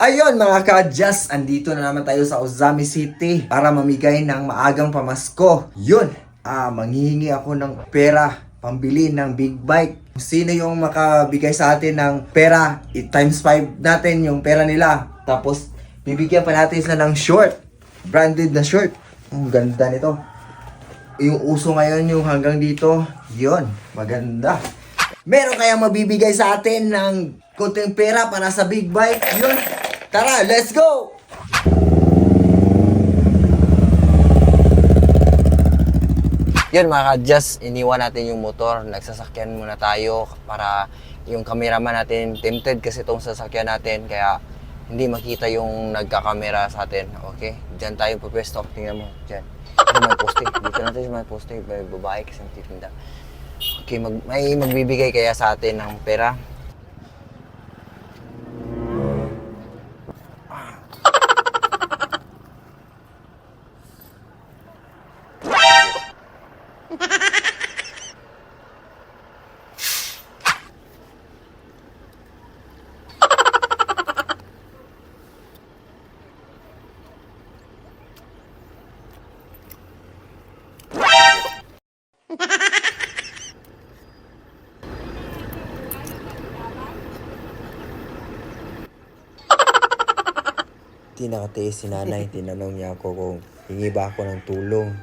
Ayun mga ka-Just, andito na naman tayo sa Ozami City para mamigay ng maagang pamasko. Yun, manghihingi ako ng pera pambili ng big bike. Sino yung makabigay sa atin ng pera, times 5 natin yung pera nila. Tapos, bibigyan pa natin sila ng short. Branded na short. Ang ganda nito. Yung uso ngayon yung hanggang dito. Yun, maganda. Meron kayang mabibigay sa atin ng konting pera para sa big bike? Yun. Tara, let's go! Yun mga ka-Just, iniwan natin yung motor. Nagsasakyan muna tayo para yung cameraman natin tempted kasi itong sasakyan natin. Kaya hindi makita yung nagkakamera sa atin. Okay? Diyan tayo pupwesto. Tingnan mo. Diyan. Ito may posting. Dito natin sa may posting. May babae kasi nagtitinda. Okay, may magbibigay kaya sa atin ng pera. Hindi nakatiis si nanay. Tinanong niya ako kung hingi ba ako ng tulong.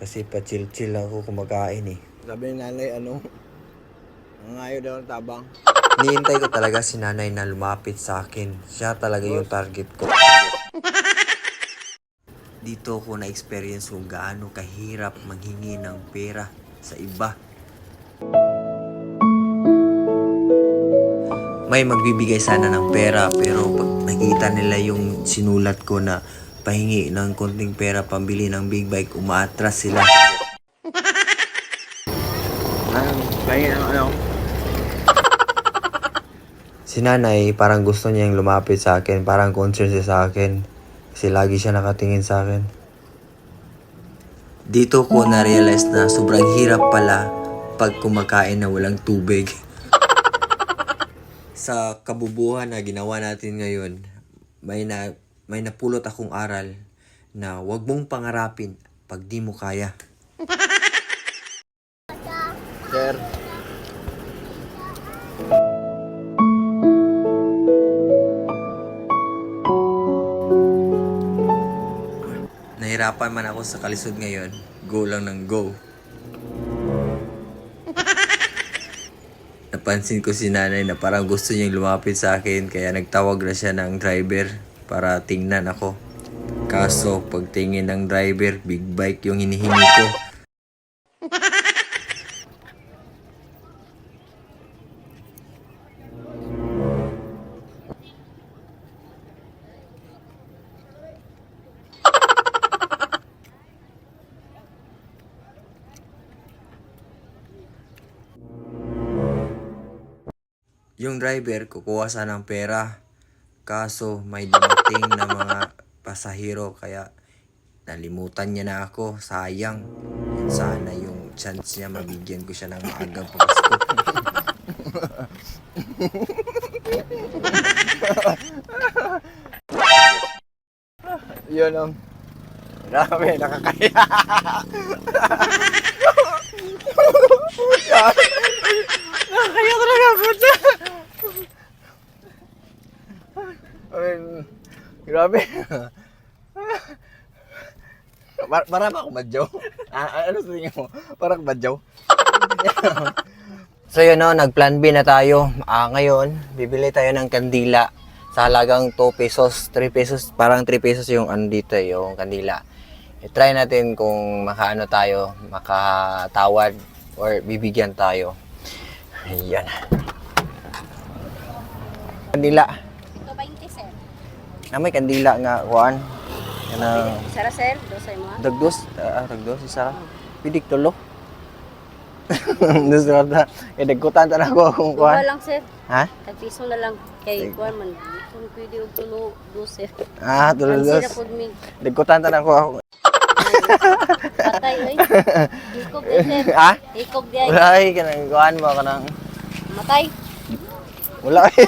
Kasi pa-chill-chill lang ako kumakain eh. Sabi ni nanay, nangayo daw ng tabang. Nihintay ko talaga si nanay na lumapit sa akin. Siya talaga yung target ko. Dito ko na-experience kung gaano kahirap manghingi ng pera sa iba. May magbibigay sana ng pera pero pag nakita nila yung sinulat ko na pahingi ng konting pera pambili ng big bike, umaatras sila. Kaya ano? Si nanay parang gusto niyang lumapit sa akin, parang concerned siya sa akin kasi lagi siya nakatingin sa akin. Dito ko na-realize na sobrang hirap pala pag kumakain na walang tubig. Sa kabubuhan na ginawa natin ngayon, may napulot akong aral na huwag mong pangarapin pag di mo kaya. Sir. Nahirapan man ako sa kalisod ngayon, go lang ng go. Napansin ko si nanay na parang gusto niyang lumapit sa akin kaya nagtawag na siya ng driver para tingnan ako. Kaso pagtingin ng driver, big bike yung hinihingi ko. Yung driver kukuha sana ng pera. Kaso may dumating na mga pasahero kaya nalimutan niya na ako. Sayang. Sana yung chance niya mabigyan ko siya ng maagang pamasko. Yun ang... Grabe, nakakaya. Nakakaya talaga ako. Grabe. Para ba ako badyaw? Ano sa tingin mo? Parang badyaw? So yun no, nag-plan B na tayo. Ngayon, bibili tayo ng kandila sa halagang 2 pesos, 3 pesos, parang 3 pesos yung dito yung kandila. I-try natin kung makaano tayo, makatawad or bibigyan tayo. Ayan. Kandila. Ito 20, sir. May kandila nga, kuan. Kanang Sara, sir. Dosay mo. dagdos, isa. Pidik tulo. Gusto ko ta. Dagkutan ta na ko kung Tuwa kuan. lang, sir. Ha? Tagpiso na lang. Kay kuan man. Kung pwede og tulo, do, sir. Tulo Sira dos. pod mi. Dagkutan ta na ko. Patay, oy. Hikog di, sir. Ha? Hikog di ay. Ay, kanang kuan mo kanang Matay. Wala eh.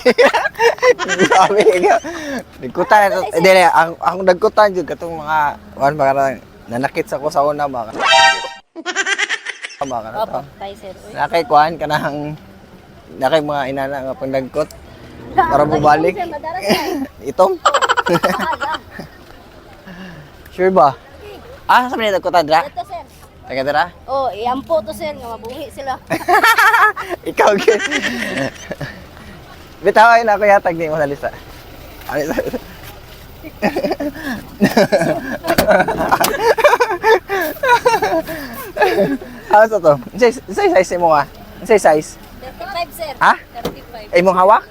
Sabi ka. Nagkutan ito. Hindi, ang nagkutan dyan katong mga kuan para nanakit sa ko sa una ba. Baka na Opo, to. tayo sir. Uy. Nakay kuan kanang nakay mga inana nga pang nagkot para bumalik. Sir, madalas tayo. Itong. Sure ba? Ah, sa mga nagkutan dra? Ito sir. Taga dra? Oh, iampo to sir, nga mabuhi sila. Ikaw gyud. Bitaway na ako yatag ni mo sa lista. Alisa. Ano sa to? Size mo ah. Size? 35 sir. Ha? 35. Ay mong hawak?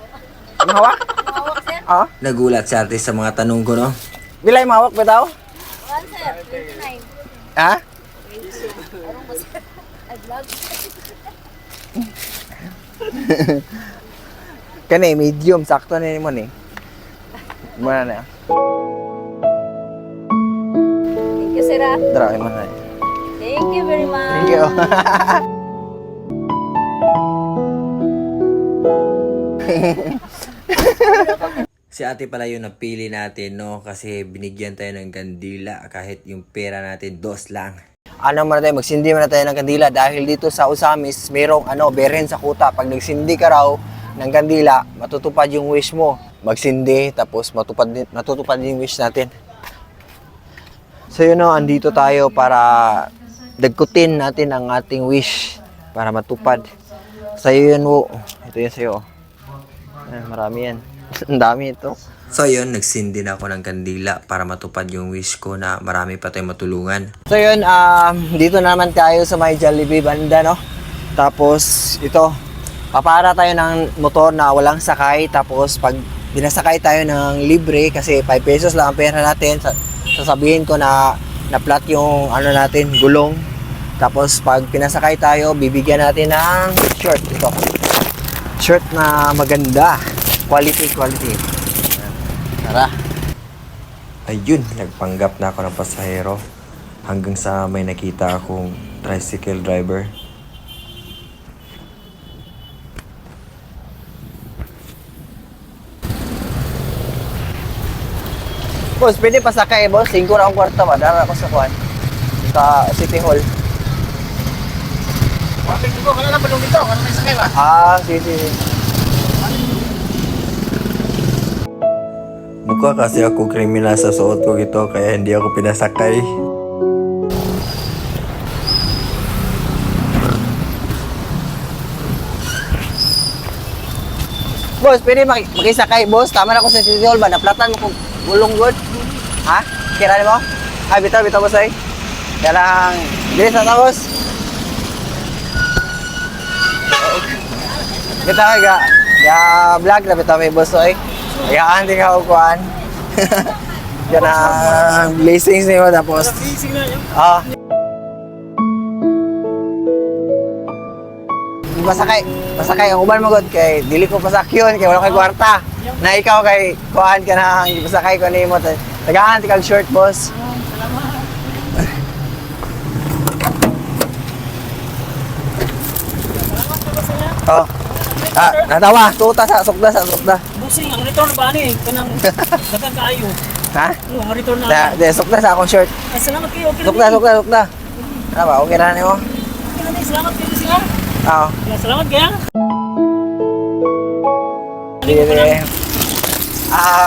Mong hawak? Mawak sir. Ah? Nagulat si ate sa mga tanong ko, no? Bilay mahawak ba daw? 1 sir, 29. Ha? Anong ba sir? Ay, vlog. Kani medium sakto na mo ni. Muna na. Thank you sir ah. Dra mo na. Thank you very much. Thank you. Si ate pala yung napili natin, no? Kasi binigyan tayo ng kandila kahit yung pera natin 2 lang. Ano muna tayo, magsindi muna tayo ng kandila dahil dito sa Usamis, merong beren sa kuta. Pag nagsindi ka raw ng kandila, matutupad yung wish mo. Magsindi, tapos matutupad yung wish natin. So yun o, andito tayo para dagkutin natin ang ating wish para matupad. Sa'yo yun mo. Ito yun sa'yo. Ayan, marami yan. Ang dami ito. So yun, nagsindi na ako ng kandila para matupad yung wish ko na marami pa tayong matulungan. So yun, dito naman tayo sa may Jollibee banda, no? Tapos, ito, papara tayo ng motor na walang sakay. Tapos, pag binasakay tayo ng libre, kasi 5 pesos lang ang pera natin, sasabihin ko na na-flat yung natin, gulong. Tapos, pag pinasakay tayo, bibigyan natin ng shirt. Ito. Shirt na maganda. Quality. Tara. Ayun, nagpanggap na ako ng pasahero hanggang sa may nakita akong tricycle driver. Boss, pwede pasakay, boss. 5 na ang kwarta ba? Dara ako sa kuhan. Sa City Hall. Wapit ko, kailan ba dito? Kailan may sakay ba? Ah, sige. Mukha kasi ako kriminal sa suot ko ito kaya hindi ako pinasakay. Boss, pwede makisakay, boss. Tama na ako sa City Hall ba? Naplatan mo kung gulong good. Ha? Kira mo? Ay, bitaw, boss ay. Kaya lang, bilis na boss. Bitaw, vlog na bitaw may boss ay. Ayaan din ka kukuhan. Yan ang blessings niyo tapos. Pasakay ang uban mo god kay dili ko pasakyon kay wala kay kwarta. Na ikaw kay kuhan ka na pasakay ko nimo. Tagaan ti kag short boss. Oh. Natawa, tuta sa sukda. Busing, ang return ba ni? Kanang dagang kaayo. Ha? Ang return na. Sukda sa akong shirt. Ay, salamat kayo. Okay na. Sukda. Ano ba? Okay na nimo? Okay na. Salamat kayo sila. Oo. Salamat kaya. Sige.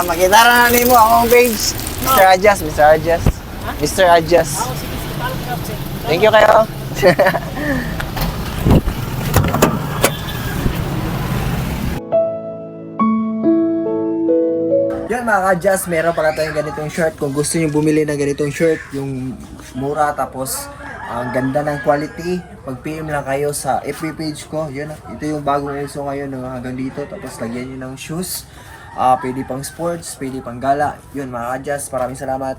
Makita na nimo akong page. Mr. Adjust. Mr. Adjust. Ako, sige. Paano ka, sir? Thank you kayo. Yan mga ka-Jazz, meron pala tayong ganitong shirt. Kung gusto nyo bumili ng ganitong shirt, yung mura tapos ang ganda ng quality, mag-PM lang kayo sa FB page ko. Yun, ito yung bagong uso ngayon hanggang dito. Tapos lagyan nyo ng shoes. Pwede pang sports, pwede pang gala. Yun mga ka-Jazz, maraming salamat.